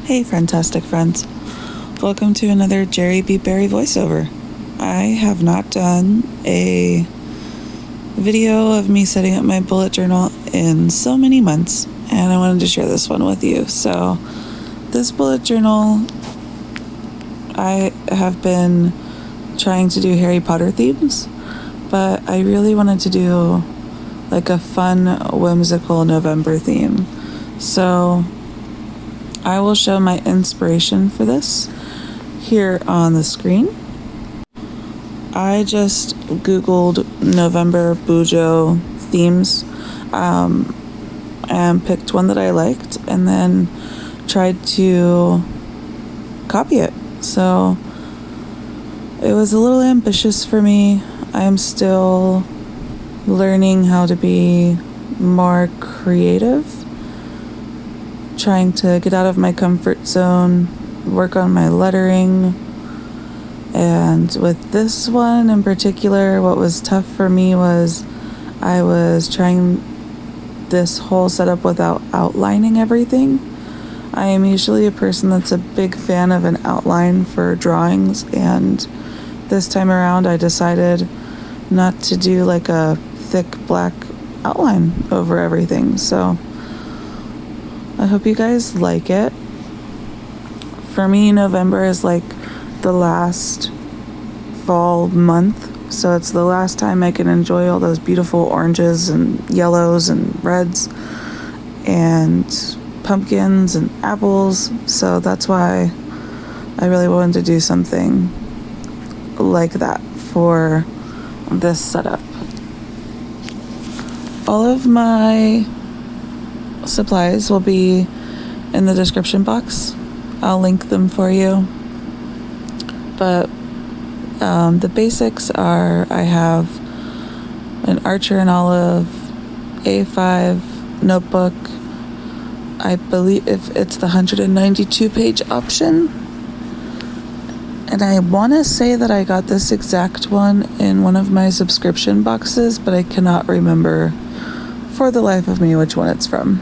Hey, Friend-tastic friends. Welcome to another Jerri Berry voiceover. I have not done a video of me setting up my bullet journal in so many months, and I wanted to share this one with you. So, this bullet journal, I have been trying to do Harry Potter themes, but I really wanted to do like a fun, whimsical November theme. So, I will show my inspiration for this here on the screen. I just Googled November Bujo themes and picked one that I liked and then tried to copy it. So it was a little ambitious for me. I'm still learning how to be more creative, trying to get out of my comfort zone, work on my lettering. And with this one in particular, what was tough for me was I was trying this whole setup without outlining everything. I am usually a person that's a big fan of an outline for drawings, and this time around I decided not to do like a thick black outline over everything. So I hope you guys like it. For me, November is like the last fall month, so it's the last time I can enjoy all those beautiful oranges and yellows and reds and pumpkins and apples. So that's why I really wanted to do something like that for this setup. All of my supplies will be in the description box. I'll link them for you. But the basics are I have an Archer and Olive A5 notebook. I believe if it's the 192 page option. And I want to say that I got this exact one in one of my subscription boxes, but I cannot remember for the life of me which one it's from.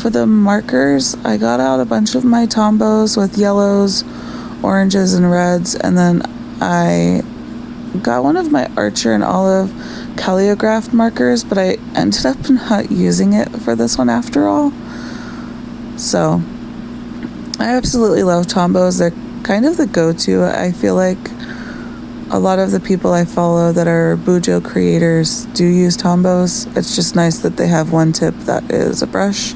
For the markers, I got out a bunch of my Tombos with yellows, oranges, and reds, and then I got one of my Archer and Olive calligraphed markers, but I ended up not using it for this one after all. So, I absolutely love Tombos. They're kind of the go-to. I feel like a lot of the people I follow that are Bujo creators do use Tombos. It's just nice that they have one tip that is a brush,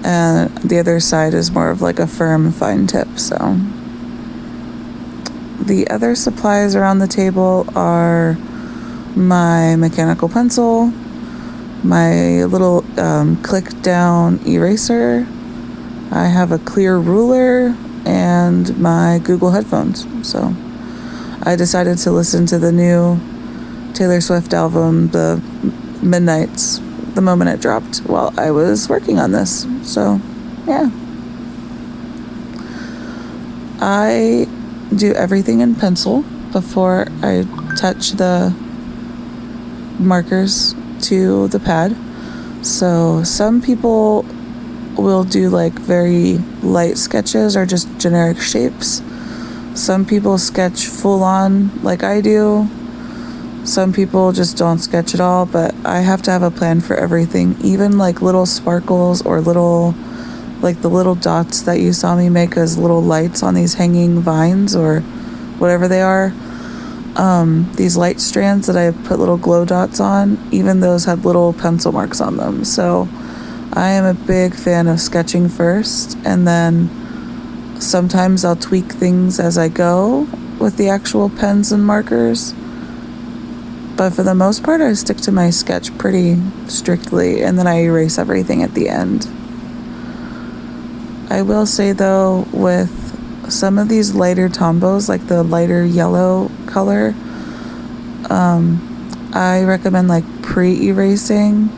and the other side is more of like a firm, fine tip. So the other supplies around the table are my mechanical pencil, my little click down eraser, I have a clear ruler, and my Google headphones. So I decided to listen to the new Taylor Swift album, The Midnights, the moment it dropped while I was working on this. So, yeah. I do everything in pencil before I touch the markers to the pad. So some people will do like very light sketches or just generic shapes. Some people sketch full on like I do. Some people just don't sketch at all, but I have to have a plan for everything, even like little sparkles or like the little dots that you saw me make as little lights on these hanging vines or whatever they are. These light strands that I put little glow dots on, even those had little pencil marks on them. So I am a big fan of sketching first, and then sometimes I'll tweak things as I go with the actual pens and markers. But for the most part, I stick to my sketch pretty strictly, and then I erase everything at the end. I will say though, with some of these lighter Tombos, like the lighter yellow color, I recommend like pre-erasing,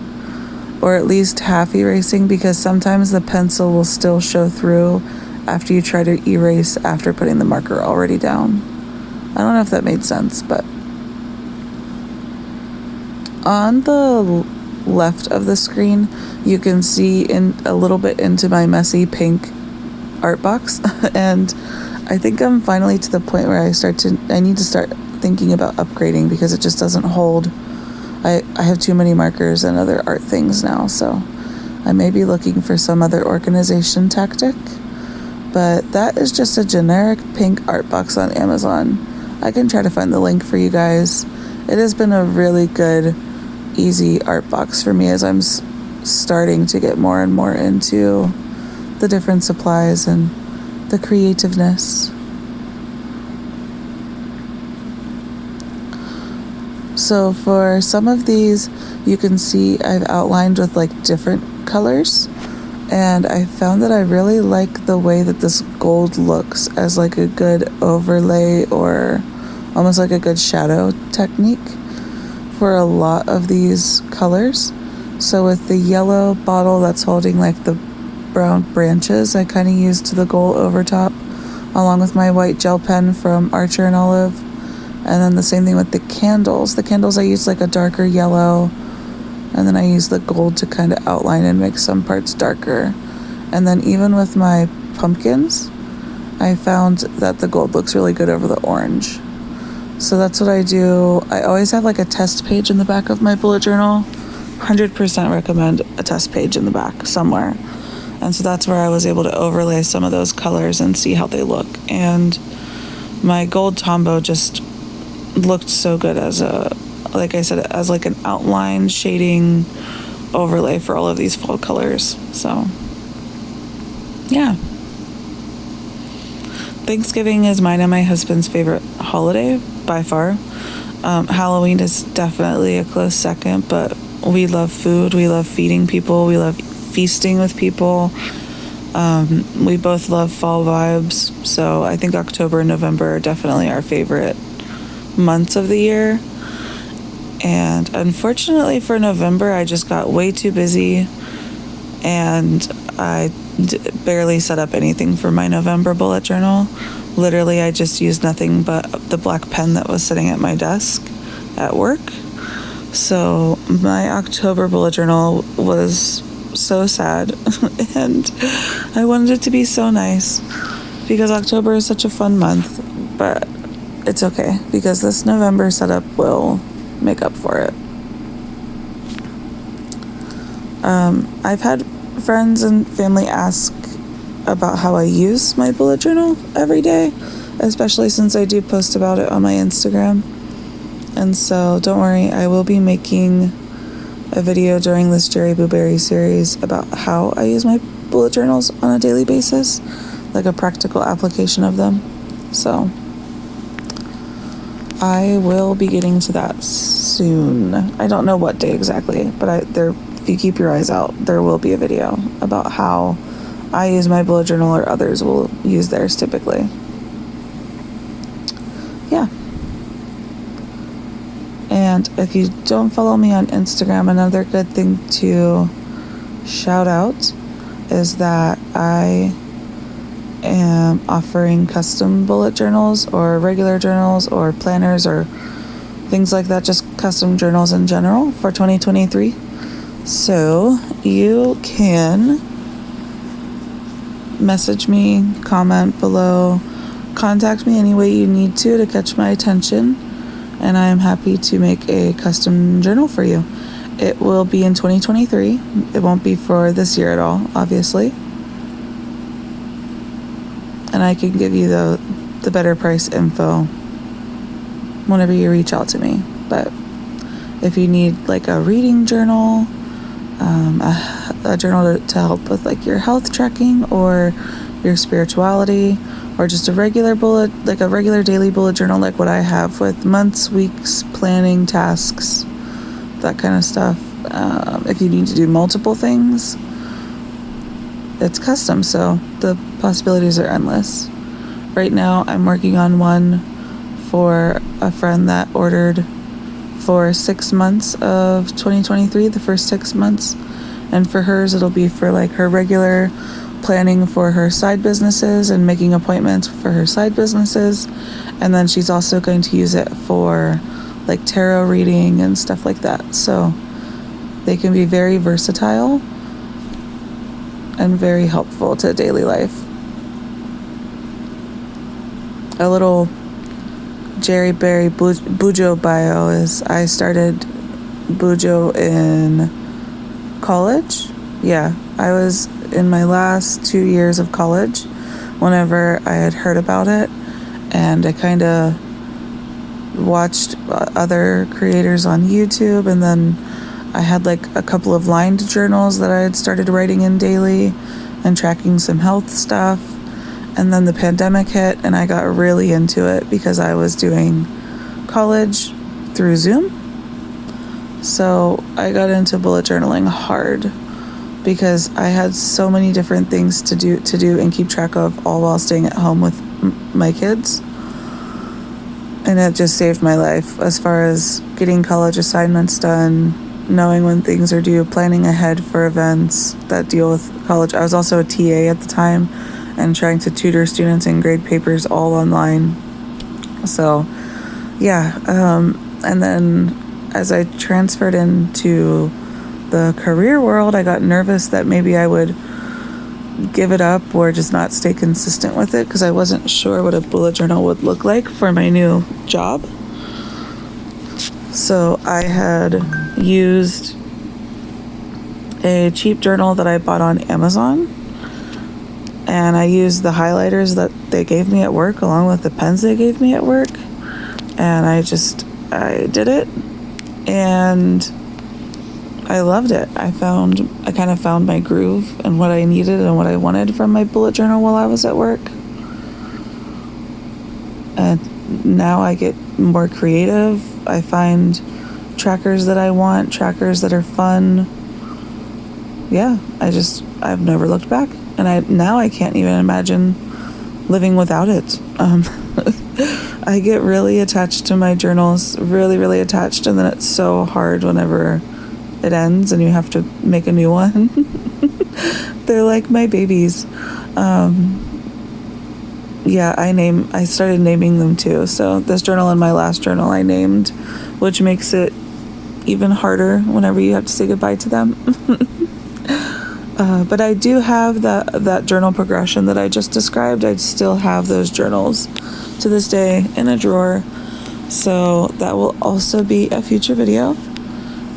or at least half erasing, because sometimes the pencil will still show through after you try to erase after putting the marker already down. I don't know if that made sense, but on the left of the screen, you can see in a little bit into my messy pink art box. And I think I'm finally to the point where I need to start thinking about upgrading, because it just doesn't hold. I have too many markers and other art things now, so I may be looking for some other organization tactic. But that is just a generic pink art box on Amazon. I can try to find the link for you guys. It has been a really good, easy art box for me as I'm starting to get more and more into the different supplies and the creativeness. So for some of these, you can see I've outlined with like different colors. And I found that I really like the way that this gold looks as like a good overlay, or almost like a good shadow technique for a lot of these colors. So with the yellow bottle that's holding like the brown branches, I kind of used the gold over top, along with my white gel pen from Archer and Olive. And then the same thing with the candles. The candles I used like a darker yellow, and then I use the gold to kind of outline and make some parts darker. And then even with my pumpkins, I found that the gold looks really good over the orange. So that's what I do. I always have like a test page in the back of my bullet journal. 100% recommend a test page in the back somewhere. And so that's where I was able to overlay some of those colors and see how they look. And my gold Tombow just looked so good as like I said, as like an outline shading overlay for all of these fall colors. So yeah, Thanksgiving is mine and my husband's favorite holiday by far. Halloween is definitely a close second, but we love food, we love feeding people, we love feasting with people. We both love fall vibes, so I think October and November are definitely our favorite months of the year. And unfortunately for November, I just got way too busy, and I barely set up anything for my November bullet journal. Literally, I just used nothing but the black pen that was sitting at my desk at work. So my October bullet journal was so sad, and I wanted it to be so nice, because October is such a fun month. But it's okay, because this November setup will make up for it. I've had friends and family ask about how I use my bullet journal every day, especially since I do post about it on my Instagram. And so don't worry, I will be making a video during this Jerri Blueberry series about how I use my bullet journals on a daily basis, like a practical application of them. So I will be getting to that soon. I don't know what day exactly, but if you keep your eyes out, there will be a video about how I use my bullet journal, or others will use theirs typically. Yeah. And if you don't follow me on Instagram, another good thing to shout out is that I am offering custom bullet journals, or regular journals, or planners, or things like that, just custom journals in general for 2023. So you can message me, comment below, contact me any way you need to catch my attention, and I am happy to make a custom journal for you. It will be in 2023. It won't be for this year at all, obviously. And I can give you the better price info whenever you reach out to me. But if you need like a reading journal, a journal to help with like your health tracking or your spirituality, or just a regular daily bullet journal like what I have, with months, weeks, planning, tasks, that kind of stuff. If you need to do multiple things, it's custom, so the possibilities are endless. Right now I'm working on one for a friend that ordered for 6 months of 2023, the first 6 months. And for hers, it'll be for like her regular planning for her side businesses and making appointments for her side businesses. And then she's also going to use it for like tarot reading and stuff like that. So they can be very versatile and very helpful to daily life. a little Jerri Bujo bio is I started Bujo in college. Yeah, I was in my last 2 years of college whenever I had heard about it, and I kind of watched other creators on YouTube, and then I had like a couple of lined journals that I had started writing in daily and tracking some health stuff. And then the pandemic hit and I got really into it because I was doing college through Zoom. So I got into bullet journaling hard because I had so many different things to do and keep track of, all while staying at home with my kids. And it just saved my life as far as getting college assignments done, knowing when things are due, planning ahead for events that deal with college. I was also a TA at the time and trying to tutor students and grade papers all online. So, yeah. And then as I transferred into the career world, I got nervous that maybe I would give it up or just not stay consistent with it because I wasn't sure what a bullet journal would look like for my new job. So I had used a cheap journal that I bought on Amazon, and I used the highlighters that they gave me at work along with the pens they gave me at work, and I did it, and I loved it. I kind of found my groove and what I needed and what I wanted from my bullet journal while I was at work. And now I get more creative. I find trackers that I want, trackers that are fun. Yeah, I've never looked back. And I can't even imagine living without it. I get really attached to my journals, really, really attached. And then it's so hard whenever it ends and you have to make a new one. They're like my babies. I started naming them too. So this journal and my last journal I named, which makes it even harder whenever you have to say goodbye to them. But I do have that journal progression that I just described. I still have those journals to this day in a drawer. So that will also be a future video.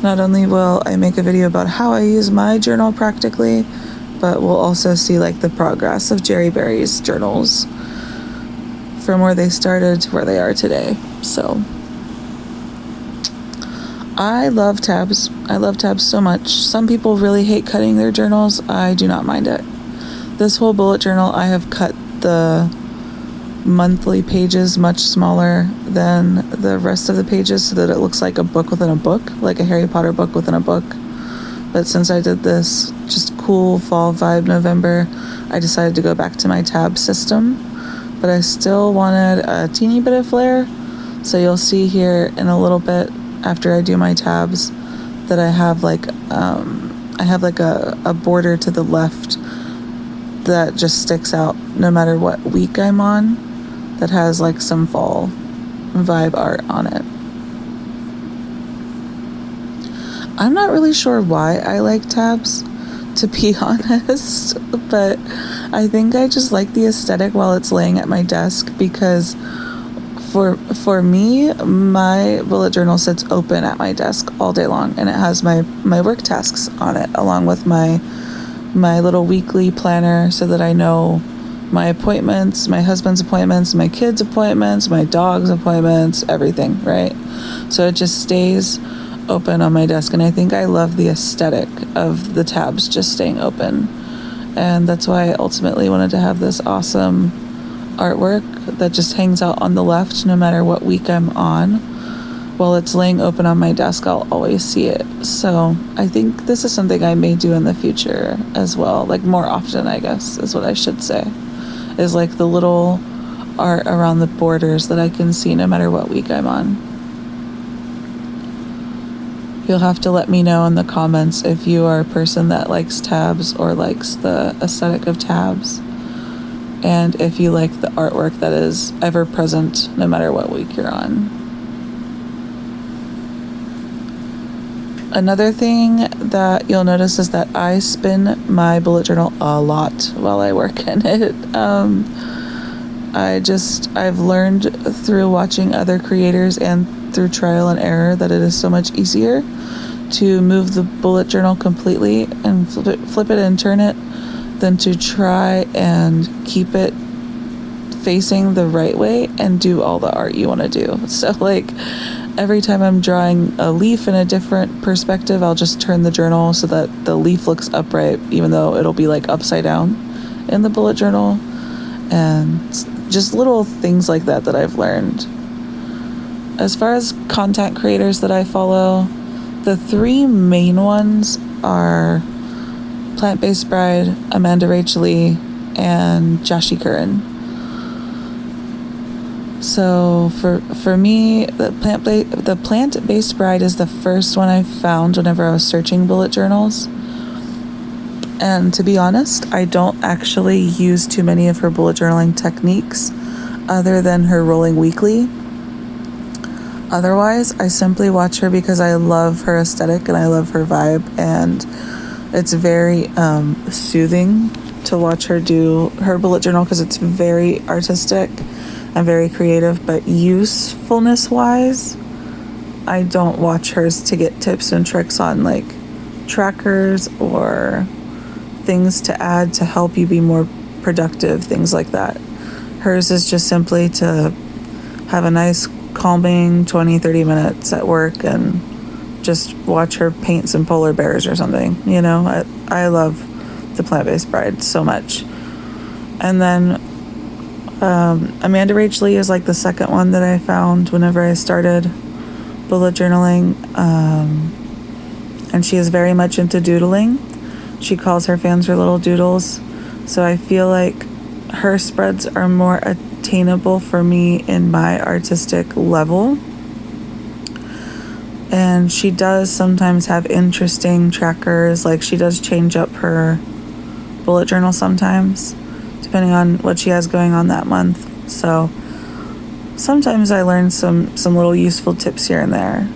Not only will I make a video about how I use my journal practically, but we'll also see like the progress of Jerri Berry's journals from where they started to where they are today. So I love tabs. I love tabs so much. Some people really hate cutting their journals. I do not mind it. This whole bullet journal, I have cut the monthly pages much smaller than the rest of the pages so that it looks like a book within a book, like a Harry Potter book within a book. But since I did this just cool fall vibe November, I decided to go back to my tab system. But I still wanted a teeny bit of flair. So you'll see here in a little bit after I do my tabs that I have like a border to the left that just sticks out no matter what week I'm on, that has like some fall vibe art on it. I'm not really sure why I like tabs, to be honest, but I think I just like the aesthetic while it's laying at my desk because for me, my bullet journal sits open at my desk all day long, and it has my work tasks on it along with my little weekly planner so that I know my appointments, my husband's appointments, my kids' appointments, my dog's appointments, everything, right? So it just stays open on my desk, and I think I love the aesthetic of the tabs just staying open. And that's why I ultimately wanted to have this awesome artwork that just hangs out on the left no matter what week I'm on. While it's laying open on my desk, I'll always see it. So I think this is something I may do in the future as well, like more often, I guess is what I should say, is like the little art around the borders that I can see no matter what week I'm on. You'll have to let me know in the comments if you are a person that likes tabs or likes the aesthetic of tabs, and if you like the artwork that is ever present no matter what week you're on. Another thing that you'll notice is that I spin my bullet journal a lot while I work in it. I've learned through watching other creators and through trial and error that it is so much easier to move the bullet journal completely and flip it and turn it than to try and keep it facing the right way and do all the art you want to do. So like every time I'm drawing a leaf in a different perspective, I'll just turn the journal so that the leaf looks upright, even though it'll be like upside down in the bullet journal. And just little things like that I've learned. As far as content creators that I follow, the three main ones are Plant-Based Bride, Amanda Rachel Lee, and Joshi Curran. So for me, the Plant-Based Bride is the first one I found whenever I was searching bullet journals. And to be honest, I don't actually use too many of her bullet journaling techniques other than her rolling weekly. Otherwise, I simply watch her because I love her aesthetic and I love her vibe, and it's very soothing to watch her do her bullet journal because it's very artistic and very creative, but usefulness-wise, I don't watch hers to get tips and tricks on like trackers or things to add to help you be more productive, things like that. Hers is just simply to have a nice calming 20-30 minutes at work and just watch her paint some polar bears or something. You know, I love the Plant-Based Bride so much. And then Amanda Rachel Lee is like the second one that I found whenever I started bullet journaling, and she is very much into doodling. She calls her fans her little doodles, so I feel like her spreads are more attainable for me in my artistic level. And she does sometimes have interesting trackers, like she does change up her bullet journal sometimes, depending on what she has going on that month. So sometimes I learn some little useful tips here and there.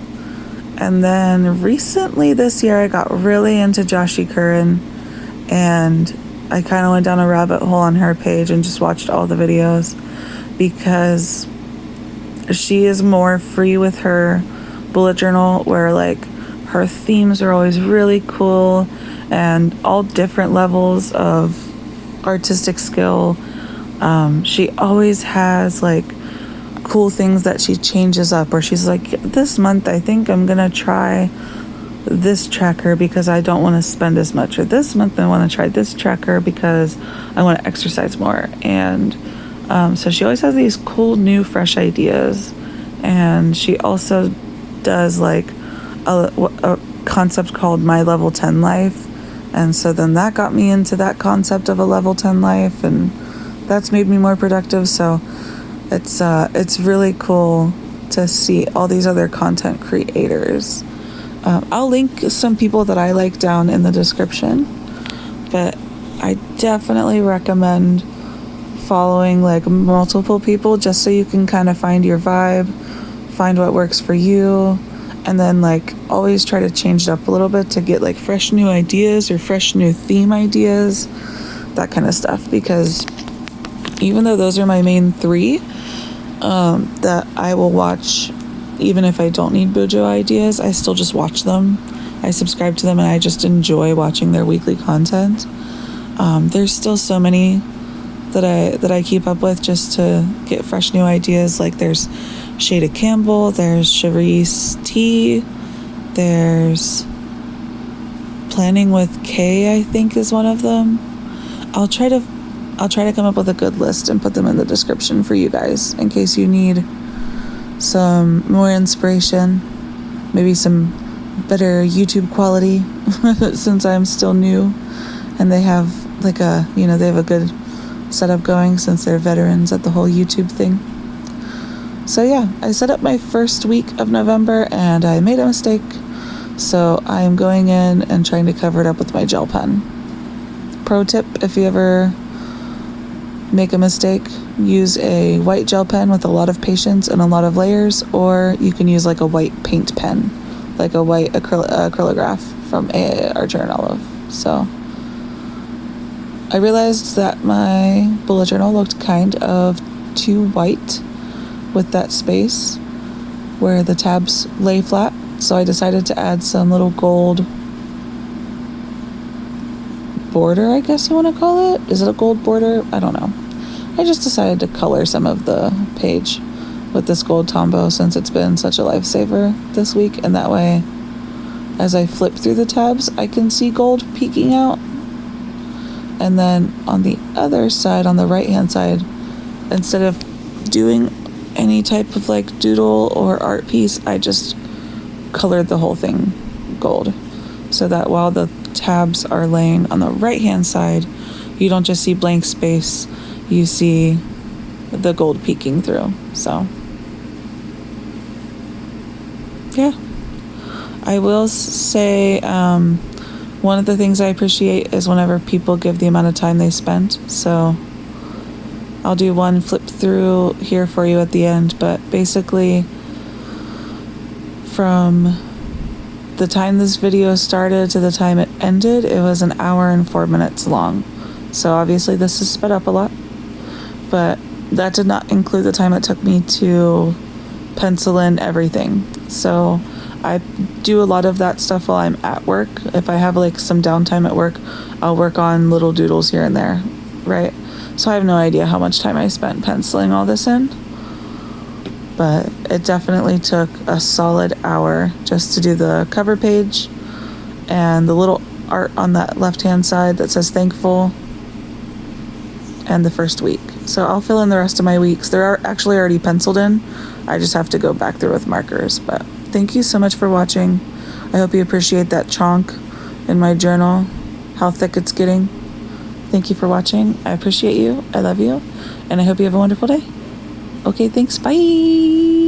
And then recently this year I got really into Joshi Curran, and I kind of went down a rabbit hole on her page and just watched all the videos because she is more free with her bullet journal, where like her themes are always really cool and all different levels of artistic skill. She always has like cool things that she changes up, or she's like, this month I think I'm gonna try this tracker because I don't want to spend as much, or this month I want to try this tracker because I want to exercise more. And so she always has these cool new fresh ideas. And she also does like a concept called My Level 10 Life, and so then that got me into that concept of a level 10 life, and that's made me more productive. So it's really cool to see all these other content creators. I'll link some people that I like down in the description, but I definitely recommend following like multiple people just so you can kind of find your vibe, find what works for you, and then like always try to change it up a little bit to get like fresh new ideas or fresh new theme ideas, that kind of stuff. Because even though those are my main three that I will watch, even if I don't need Bujo ideas, I still just watch them. I subscribe to them and I just enjoy watching their weekly content. There's still so many that I keep up with just to get fresh new ideas. Like there's Shada Campbell, there's Charisse T, there's Planning with K, I think is one of them. I'll try to come up with a good list and put them in the description for you guys in case you need some more inspiration, maybe some better YouTube quality since I'm still new and they have like they have a good setup going since they're veterans at the whole YouTube thing. So yeah, I set up my first week of November and I made a mistake. So I'm going in and trying to cover it up with my gel pen. Pro tip, if you ever make a mistake, use a white gel pen with a lot of patience and a lot of layers, or you can use like a white paint pen, like a white acrylograph from Archer and Olive. So I realized that my bullet journal looked kind of too white with that space where the tabs lay flat. So I decided to add some little gold border, I guess you want to call it. Is it a gold border? I don't know. I just decided to color some of the page with this gold Tombow since it's been such a lifesaver this week, and that way as I flip through the tabs I can see gold peeking out. And then on the other side, on the right hand side, instead of doing any type of like doodle or art piece, I just colored the whole thing gold so that while the tabs are laying on the right hand side, you don't just see blank space, you see the gold peeking through. So yeah, I will say one of the things I appreciate is whenever people give the amount of time they spent. So I'll do one flip through here for you at the end, but basically from the time this video started to the time it ended, it was 1 hour and 4 minutes long. So obviously this is sped up a lot, but that did not include the time it took me to pencil in everything. So I do a lot of that stuff while I'm at work. If I have like some downtime at work, I'll work on little doodles here and there, right? So I have no idea how much time I spent penciling all this in, but it definitely took a solid hour just to do the cover page and the little art on that left-hand side that says thankful and the first week. So I'll fill in the rest of my weeks. They're actually already penciled in. I just have to go back through with markers. But thank you so much for watching. I hope you appreciate that chonk in my journal, how thick it's getting. Thank you for watching. I appreciate you. I love you. And I hope you have a wonderful day. Okay, thanks. Bye.